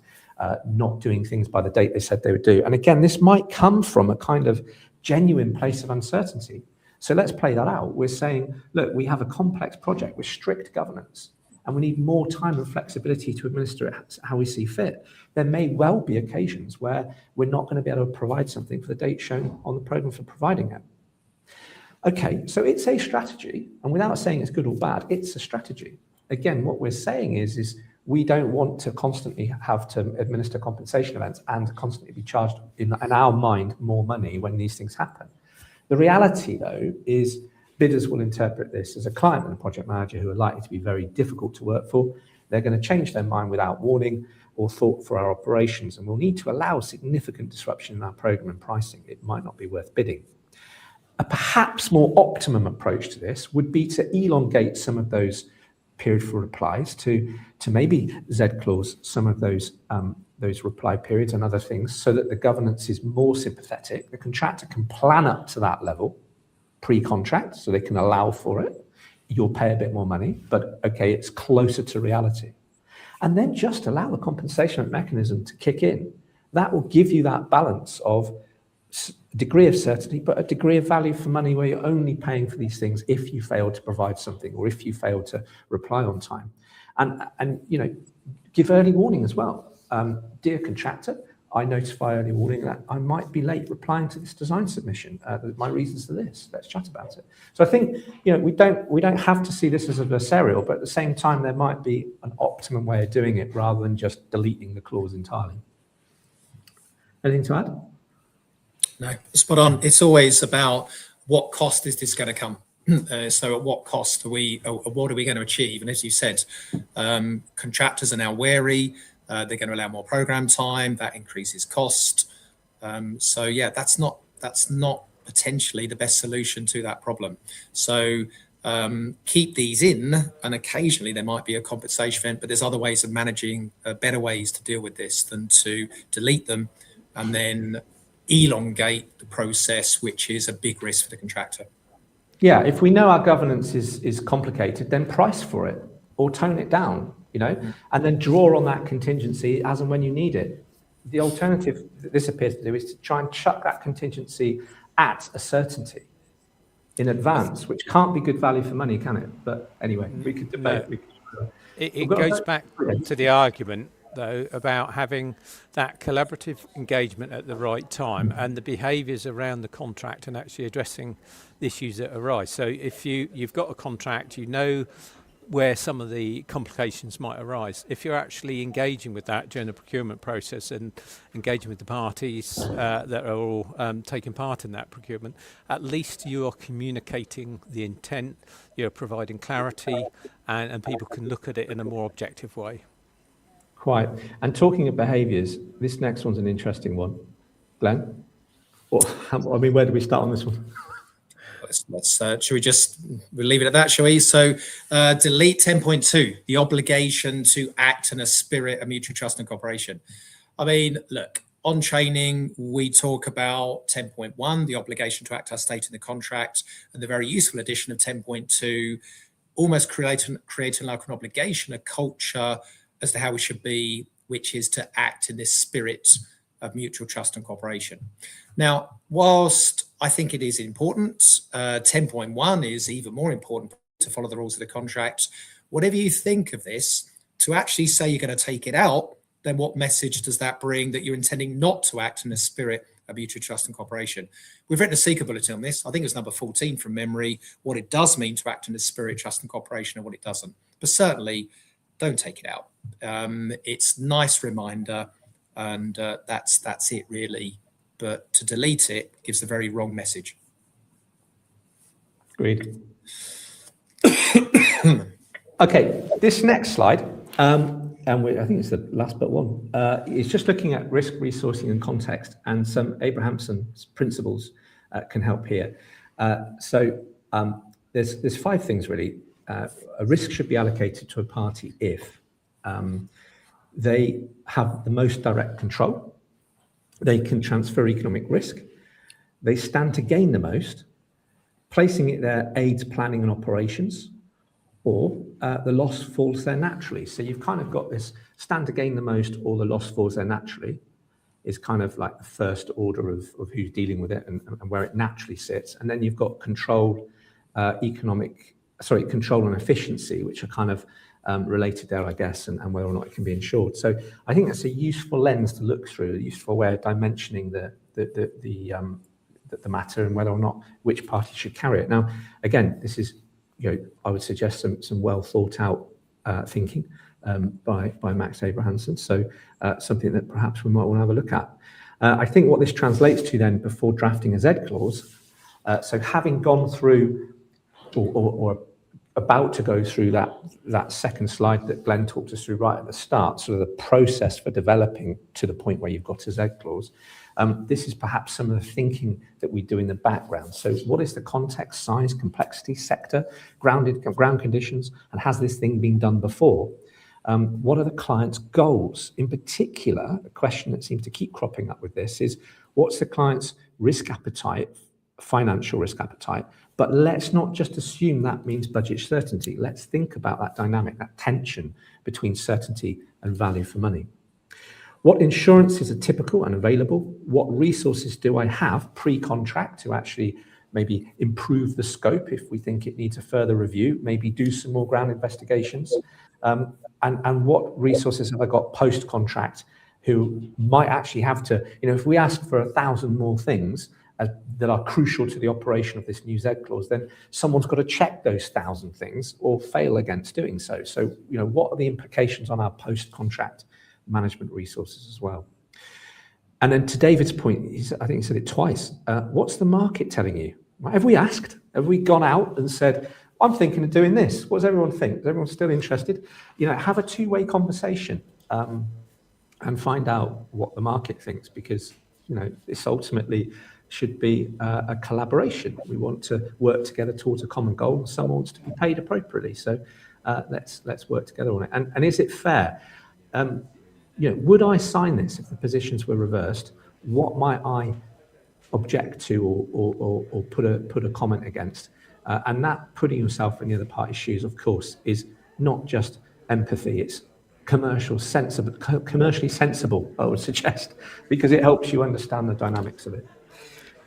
not doing things by the date they said they would do. And again, this might come from a kind of genuine place of uncertainty. So let's play that out. We're saying, look, we have a complex project with strict governance, and we need more time and flexibility to administer it how we see fit. There may well be occasions where we're not going to be able to provide something for the date shown on the program for providing it. Okay, so it's a strategy, and without saying it's good or bad, it's a strategy. Again, what we're saying is we don't want to constantly have to administer compensation events and constantly be charged, in our mind, more money when these things happen. The reality, though, is bidders will interpret this as a client and a project manager who are likely to be very difficult to work for. They're going to change their mind without warning or thought for our operations, and we'll need to allow significant disruption in our program and pricing. It might not be worth bidding. A perhaps more optimum approach to this would be to elongate some of those period for replies, to maybe Z-clause some of those reply periods and other things, so that the governance is more sympathetic. The contractor can plan up to that level pre-contract, so they can allow for it. You'll pay a bit more money, but okay, it's closer to reality. And then just allow the compensation mechanism to kick in. That will give you that balance of degree of certainty, but a degree of value for money where you're only paying for these things if you fail to provide something or if you fail to reply on time. And you know, give early warning as well. Dear contractor, I notify early warning that I might be late replying to this design submission. My reasons for this. Let's chat about it. So I think, you know, we don't have to see this as adversarial, but at the same time there might be an optimum way of doing it rather than just deleting the clause entirely. Anything to add? No, spot on. It's always about what cost is this going to come. So at what cost what are we going to achieve? And as you said, contractors are now wary. They're going to allow more program time. That increases cost. So yeah, that's not potentially the best solution to that problem. So keep these in, and occasionally there might be a compensation event, but there's other ways of managing, better ways to deal with this than to delete them and then elongate the process, which is a big risk for the contractor. Yeah, if we know our governance is complicated, then price for it or tone it down, you know, and then draw on that contingency as and when you need it. The alternative that this appears to do is to try and chuck that contingency at a certainty in advance, which can't be good value for money, can it? But anyway, we could debate. It goes back to the argument, though, about having that collaborative engagement at the right time and the behaviours around the contract and actually addressing the issues that arise. So if you've got a contract, you know where some of the complications might arise. If you're actually engaging with that during the procurement process and engaging with the parties that are all taking part in that procurement, at least you are communicating the intent, you're providing clarity, and people can look at it in a more objective way. Quite. And talking of behaviours, this next one's an interesting one. Glenn? Or, I mean, where do we start on this one? Should we we'll leave it at that, shall we? So delete 10.2, the obligation to act in a spirit of mutual trust and cooperation. I mean, look, on training, we talk about 10.1, the obligation to act as stated in the contract, and the very useful addition of 10.2, almost creating like an obligation, a culture as to how we should be, which is to act in this spirit of mutual trust and cooperation. Now, whilst I think it is important, 10.1 is even more important to follow the rules of the contract. Whatever you think of this, to actually say you're going to take it out, then what message does that bring that you're intending not to act in a spirit of mutual trust and cooperation? We've written a CECA bulletin on this. I think it's number 14 from memory, what it does mean to act in a spirit of trust and cooperation and what it doesn't. But certainly, don't take it out. It's a nice reminder, and that's it really. But to delete it gives the very wrong message. Agreed. Okay, this next slide, and I think it's the last but one, is just looking at risk, resourcing and context, and some Abrahamson principles can help here. So there's 5 things really. A risk should be allocated to a party if they have the most direct control, they can transfer economic risk, they stand to gain the most, placing it there aids planning and operations, or the loss falls there naturally. So you've kind of got this stand to gain the most or the loss falls there naturally is kind of like the first order of who's dealing with it and where it naturally sits. And then you've got control, control and efficiency, which are kind of related there, I guess, and whether or not it can be insured. So I think that's a useful lens to look through, a useful way of dimensioning the matter and whether or not which party should carry it. Now, again, this is, I would suggest some well thought out thinking by Max Abrahamson. So something that perhaps we might want to have a look at. I think what this translates to then before drafting a Z clause So having gone through or about to go through that second slide that Glenn talked us through right at the start, sort of the process for developing to the point where you've got a Z clause, this is perhaps some of the thinking that we do in the background. So what is the context, size, complexity, sector, ground conditions, and has this thing been done before? What are the client's goals? In particular, a question that seems to keep cropping up with this is, what's the client's risk appetite, financial risk appetite? But let's not just assume that means budget certainty. Let's think about that dynamic, that tension between certainty and value for money. What insurances are typical and available? What resources do I have pre-contract to actually maybe improve the scope if we think it needs a further review, maybe do some more ground investigations? And what resources have I got post-contract who might actually have to, if we ask for 1,000 more things that are crucial to the operation of this new Z clause, then someone's got to check those 1,000 things or fail against doing so. So, what are the implications on our post-contract management resources as well? And then to David's point, I think he said it twice, what's the market telling you? Have we asked? Have we gone out and said, I'm thinking of doing this? What does everyone think? Is everyone still interested? Have a two-way conversation and find out what the market thinks, because, this ultimately should be a collaboration. We want to work together towards a common goal, and someone wants to be paid appropriately. So let's work together on it. And is it fair? Would I sign this if the positions were reversed? What might I object to or put a comment against? And that putting yourself in the other party's shoes, of course, is not just empathy. It's commercially sensible, I would suggest, because it helps you understand the dynamics of it.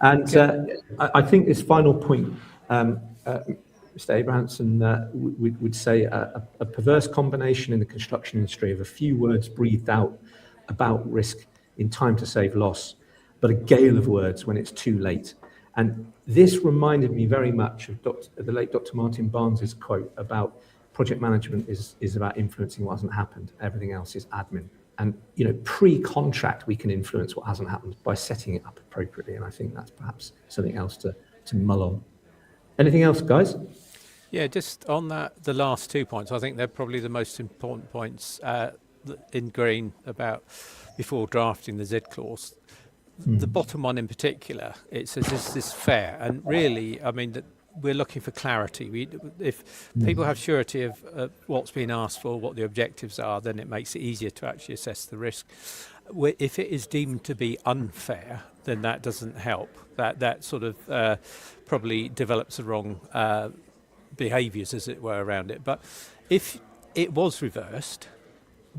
And I think this final point, Mr. Abrahamson would say a perverse combination in the construction industry of a few words breathed out about risk in time to save loss, but a gale of words when it's too late. And this reminded me very much of the late Dr. Martin Barnes's quote about project management is about influencing what hasn't happened. Everything else is admin. And, pre-contract, we can influence what hasn't happened by setting it up appropriately. And I think that's perhaps something else to mull on. Anything else, guys? Yeah, just on that, the last 2 points, I think they're probably the most important points in green about before drafting the Z clause. The bottom one in particular, it says, is this fair? And really, we're looking for clarity. If people have surety of what's being asked for, what the objectives are, then it makes it easier to actually assess the risk. If it is deemed to be unfair, then that doesn't help. That sort of probably develops the wrong behaviours, as it were, around it. But if it was reversed,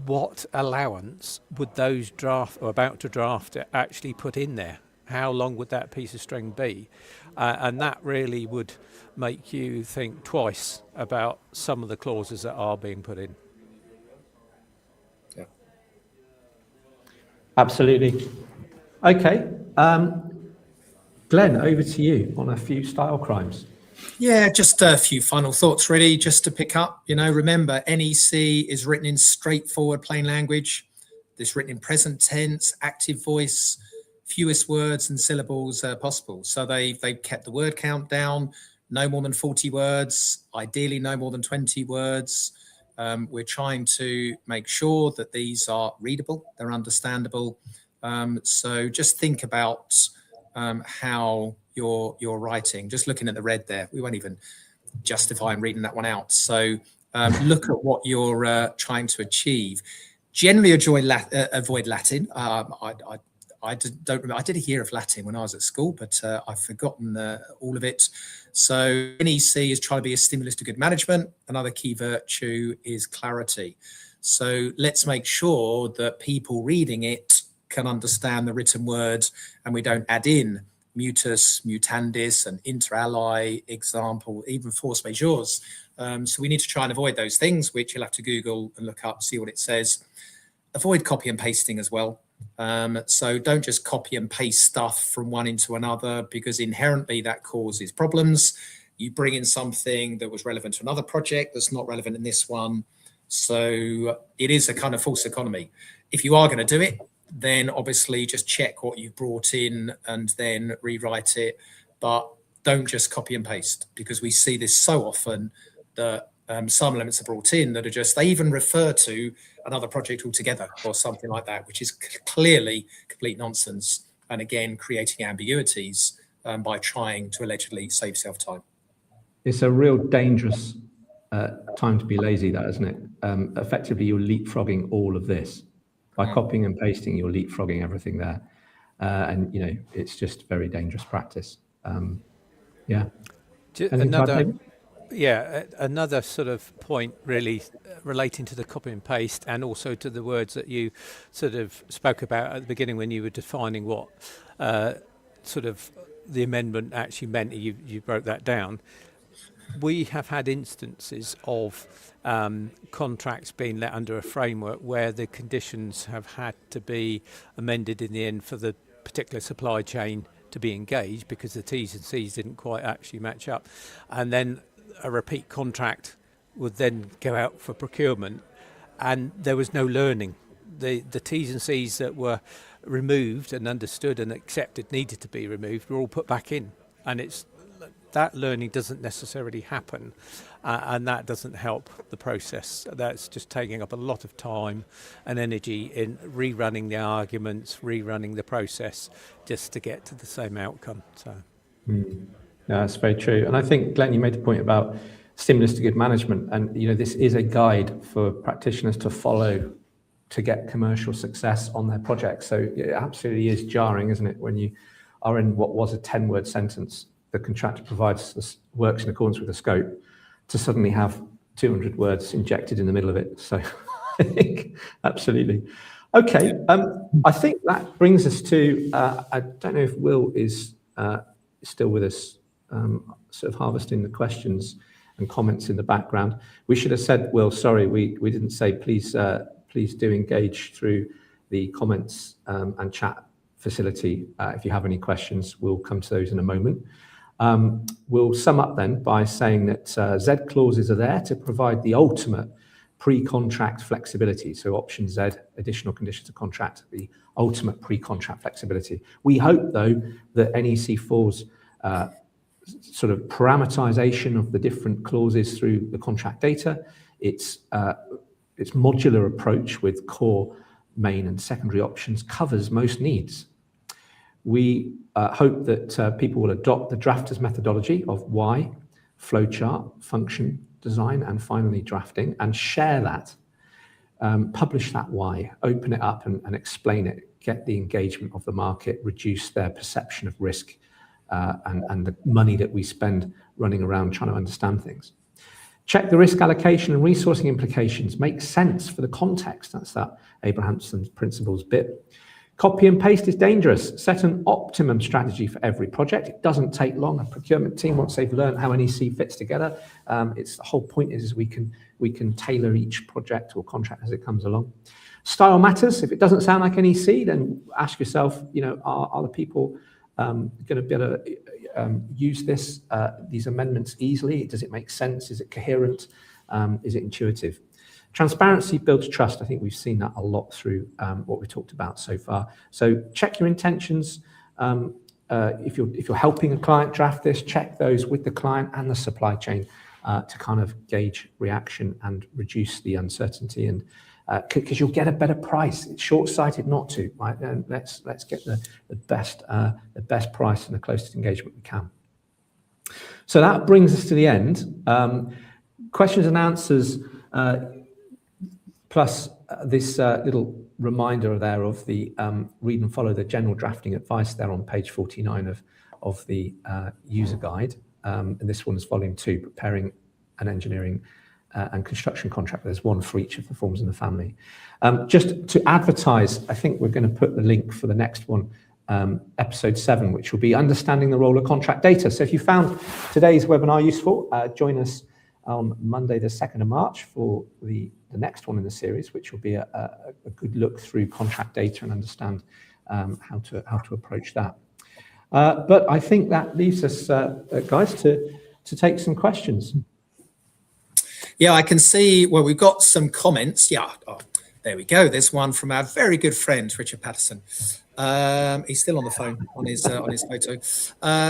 what allowance would those about to draft it actually put in there? How long would that piece of string be? And that really would make you think twice about some of the clauses that are being put in. Yeah. Absolutely. Okay. Glenn, over to you on a few style crimes. Yeah, just a few final thoughts, really, just to pick up. Remember, NEC is written in straightforward, plain language. It's written in present tense, active voice, fewest words and syllables possible. So they've kept the word count down, no more than 40 words, ideally no more than 20 words. We're trying to make sure that these are readable, they're understandable. So just think about how you're writing. Just looking at the red there, we won't even justify in reading that one out. So look at what you're trying to achieve. Generally avoid Latin. I don't remember. I did hear of Latin when I was at school, but I've forgotten all of it. So NEC is trying to be a stimulus to good management. Another key virtue is clarity. So let's make sure that people reading it can understand the written word, and we don't add in mutus, mutandis, and inter alia, example, even force majeures. So we need to try and avoid those things, which you'll have to Google and look up, see what it says. Avoid copy and pasting as well. So don't just copy and paste stuff from one into another, because inherently that causes problems. You bring in something that was relevant to another project that's not relevant in this one. So it is a kind of false economy. If you are going to do it, then obviously just check what you've brought in and then rewrite it. But don't just copy and paste, because we see this so often that some elements are brought in that are just, they even refer to another project altogether or something like that, which is clearly complete nonsense. And again, creating ambiguities by trying to allegedly save yourself time. It's a real dangerous time to be lazy, that, isn't it? Effectively, you're leapfrogging all of this. By copying and pasting, you're leapfrogging everything there. And, you know, it's just very dangerous practice. Yeah. Another sort of point really relating to the copy and paste, and also to the words that you sort of spoke about at the beginning when you were defining what sort of the amendment actually meant. You broke that down. We have had instances of contracts being let under a framework where the conditions have had to be amended in the end for the particular supply chain to be engaged, because the T's and C's didn't quite actually match up. And then a repeat contract would then go out for procurement, and there was no learning. The T's and C's that were removed and understood and accepted needed to be removed were all put back in, and it's that learning doesn't necessarily happen, and that doesn't help the process. That's just taking up a lot of time and energy in rerunning the arguments, rerunning the process, just to get to the same outcome. So. Yeah, that's very true. And I think, Glenn, you made the point about stimulus to good management. And, you know, this is a guide for practitioners to follow to get commercial success on their projects. So it absolutely is jarring, isn't it, when you are in what was a 10-word sentence, the contractor provides works in accordance with the scope, to suddenly have 200 words injected in the middle of it. So I think absolutely. Okay, I think that brings us to, I don't know if Will is still with us, sort of harvesting the questions and comments in the background. We should have said, Will, sorry, we didn't say, please do engage through the comments and chat facility. If you have any questions, we'll come to those in a moment. We'll sum up then by saying that Z clauses are there to provide the ultimate pre-contract flexibility. So option Z, additional conditions of contract, the ultimate pre-contract flexibility. We hope, though, that NEC4's sort of parameterization of the different clauses through the contract data, its modular approach with core, main and secondary options covers most needs. We hope that people will adopt the drafter's methodology of why, flowchart, function, design, and finally drafting, and share that. Publish that why, open it up and explain it, get the engagement of the market, reduce their perception of risk and the money that we spend running around trying to understand things. Check the risk allocation and resourcing implications, make sense for the context. That's that Abrahamson principles bit. Copy and paste is dangerous. Set an optimum strategy for every project. It doesn't take long. A procurement team, once they've learned how NEC fits together, it's the whole point is we can tailor each project or contract as it comes along. Style matters. If it doesn't sound like NEC, then ask yourself, you know, are the people going to be able to use these amendments easily? Does it make sense? Is it coherent? Is it intuitive? Transparency builds trust. I think we've seen that a lot through what we talked about so far. So check your intentions. If you're helping a client draft this, check those with the client and the supply chain to kind of gauge reaction and reduce the uncertainty, and because you'll get a better price. It's short-sighted not to, right? And let's get the best price and the closest engagement we can. So that brings us to the end. Questions and answers. Plus this little reminder there of the read and follow the general drafting advice there on page 49 of the user guide. And this one's volume 2, preparing an engineering and construction contract. There's one for each of the forms in the family. Just to advertise, I think we're going to put the link for the next one, episode 7, which will be understanding the role of contract data. So if you found today's webinar useful, join us on Monday, the 2nd of March for the next one in the series, which will be a good look through contract data and understand how to approach that. But I think that leaves us, guys, to take some questions. Yeah, I can see, well, we've got some comments. Yeah, oh, there we go. There's one from our very good friend, Richard Patterson. He's still on the phone on his photo.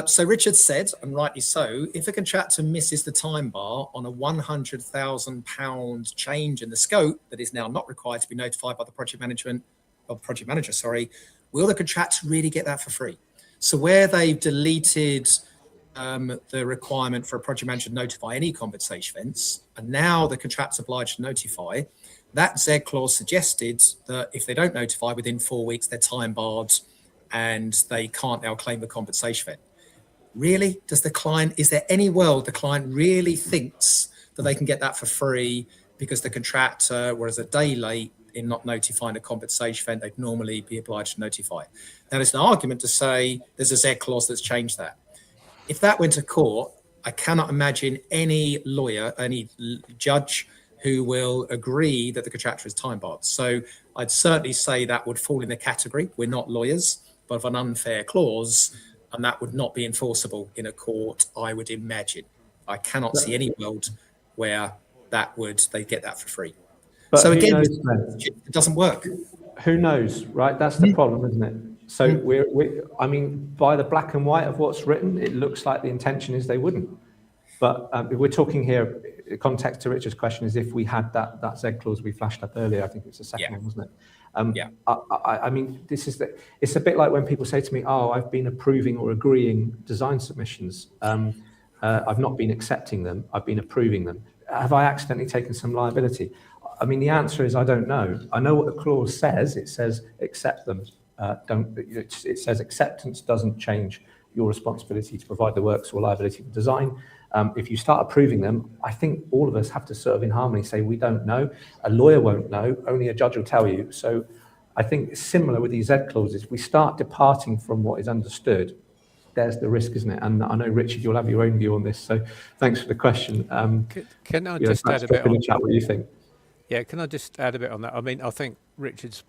So Richard said, and rightly so, if a contractor misses the time bar on a £100,000 change in the scope that is now not required to be notified by the project manager, will the contractor really get that for free? So where they've deleted the requirement for a project manager to notify any compensation events, and now the contractor's obliged to notify, that Z clause suggested that if they don't notify within 4 weeks, they're time barred and they can't now claim the compensation event. Really? Is there any world the client really thinks that they can get that for free because the contractor was a day late in not notifying a compensation event they'd normally be obliged to notify? Now, there's an argument to say there's a Z clause that's changed that. If that went to court, I cannot imagine any lawyer, any judge who will agree that the contractor is time barred. So I'd certainly say that would fall in the category. We're not lawyers, but of an unfair clause, and that would not be enforceable in a court, I would imagine. I cannot see any world where they get that for free. But so again, knows, it doesn't work. Who knows, right? That's the problem, isn't it? So I mean, by the black and white of what's written, it looks like the intention is they wouldn't. But if we're talking here, the context to Richard's question is if we had that Z clause we flashed up earlier, I think it's the second one, wasn't it? I mean, it's a bit like when people say to me, oh, I've been approving or agreeing design submissions. I've not been accepting them, I've been approving them. Have I accidentally taken some liability? I mean, the answer is I don't know. I know what the clause says. It says accept them. It says acceptance doesn't change your responsibility to provide the works or liability for design. If you start approving them, I think all of us have to sort of in harmony say we don't know. A lawyer won't know, only a judge will tell you. So I think it's similar with these Z clauses. We start departing from what is understood. There's the risk, isn't it? And I know, Richard, you'll have your own view on this. So thanks for the question. Can I just add a bit on chat? What do you think? Yeah, can I just add a bit on that? I mean, I think Richard's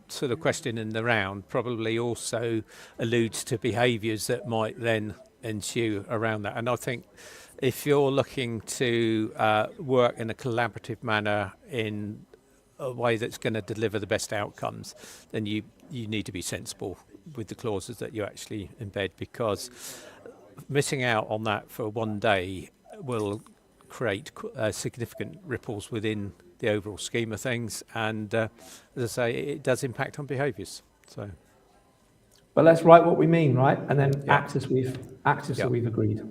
sort of question in the round probably also alludes to behaviours that might then ensue around that. And I think if you're looking to work in a collaborative manner in a way that's going to deliver the best outcomes, then you need to be sensible with the clauses that you actually embed, because missing out on that for one day will create significant ripples within the overall scheme of things, and as I say, it does impact on behaviours. So, but let's write what we mean, right, and then act as we've agreed.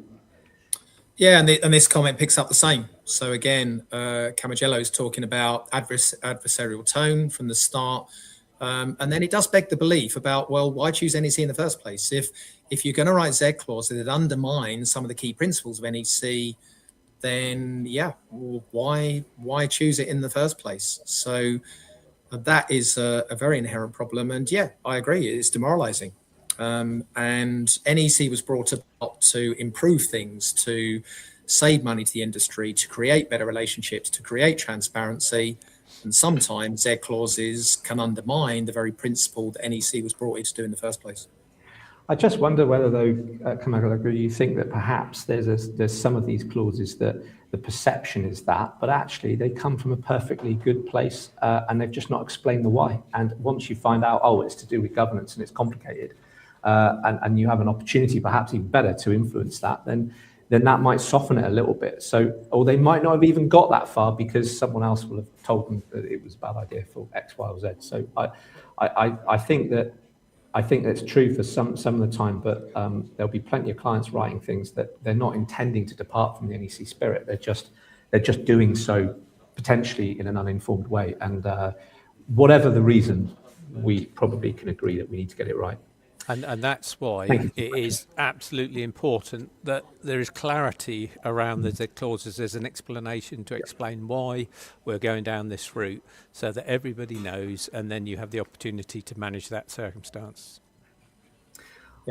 Yeah, and this comment picks up the same. So again, Camagello is talking about adversarial tone from the start, and then it does beg the belief about, well, why choose NEC in the first place? If you're going to write Z clause that undermines some of the key principles of NEC, then why choose it in the first place? So that is a very inherent problem, and I agree, it's demoralizing. And NEC was brought about to improve things, to save money to the industry, to create better relationships, to create transparency, and sometimes Z clauses can undermine the very principle that NEC was brought in to do in the first place. I just wonder whether, though, Camagello, you think that perhaps there's some of these clauses that the perception is that, but actually they come from a perfectly good place, and they've just not explained the why. And once you find out, oh, it's to do with governance and it's complicated, and you have an opportunity, perhaps even better, to influence that, then that might soften it a little bit. So, or they might not have even got that far because someone else will have told them that it was a bad idea for X, Y, or Z. So I think that's true for some of the time, but there'll be plenty of clients writing things that they're not intending to depart from the NEC spirit. They're just doing so potentially in an uninformed way. And whatever the reason, we probably can agree that we need to get it right. And that's why it is absolutely important that there is clarity around the Z clauses. There's an explanation to explain why we're going down this route, so that everybody knows, and then you have the opportunity to manage that circumstance.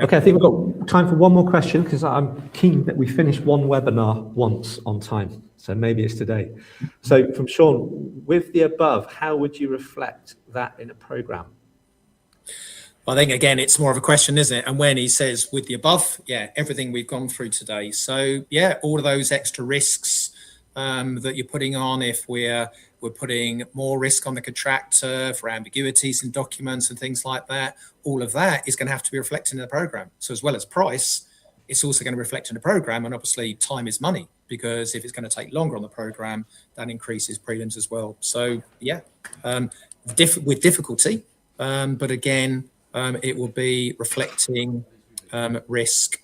Okay, I think we've got time for one more question, because I'm keen that we finish one webinar once on time. So maybe it's today. So from Sean, with the above, how would you reflect that in a programme? I think, again, it's more of a question, isn't it? And when he says with the above, everything we've gone through today. So, all of those extra risks that you're putting on, if we're putting more risk on the contractor for ambiguities in documents and things like that, all of that is going to have to be reflected in the program. So as well as price, it's also going to reflect in the program, and obviously time is money, because if it's going to take longer on the program, that increases premiums as well. So yeah, with difficulty, but again, it will be reflecting risk,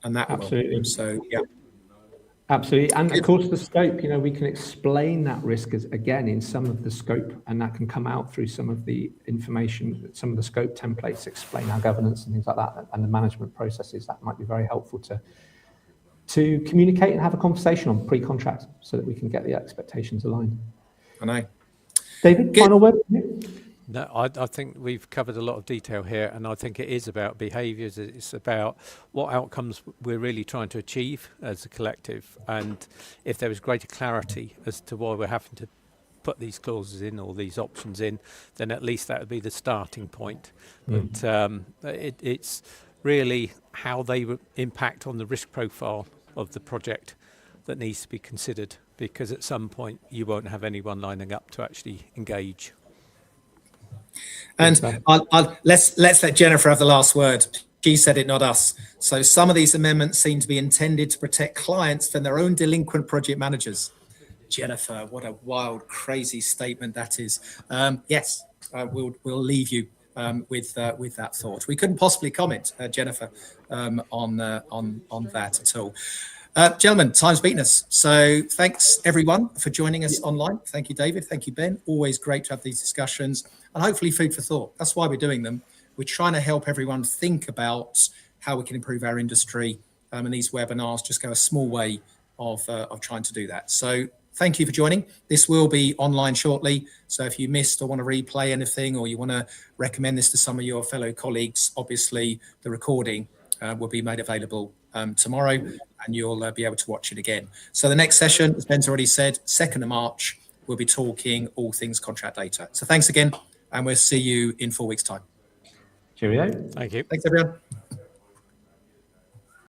and that Absolutely. will. So yeah. Absolutely. And of course, the scope, we can explain that risk as, again, in some of the scope, and that can come out through some of the information, some of the scope templates explain our governance and things like that, and the management processes. That might be very helpful to communicate and have a conversation on pre-contract, so that we can get the expectations aligned. I know. David, final word? No, I think we've covered a lot of detail here, and I think it is about behaviours. It's about what outcomes we're really trying to achieve as a collective, and if there is greater clarity as to why we're having to put these clauses in or these options in, then at least that would be the starting point. But it's really how they impact on the risk profile of the project that needs to be considered, because at some point you won't have anyone lining up to actually engage. And let's let Jennifer have the last word. She said it, not us. So some of these amendments seem to be intended to protect clients from their own delinquent project managers. Jennifer, what a wild, crazy statement that is. Yes, we'll leave you with that thought. We couldn't possibly comment, Jennifer, on that at all. Gentlemen, time's beaten us. So thanks everyone for joining us online. Thank you, David. Thank you, Ben. Always great to have these discussions, and hopefully food for thought. That's why we're doing them. We're trying to help everyone think about how we can improve our industry, and these webinars just go a small way of trying to do that. So thank you for joining. This will be online shortly. So if you missed or want to replay anything, or you want to recommend this to some of your fellow colleagues, obviously the recording will be made available tomorrow, and you'll be able to watch it again. So the next session, as Ben's already said, 2nd of March, we'll be talking all things contract data. So thanks again, and we'll see you in 4 weeks' time. Cheerio. Thank you. Thanks, everyone.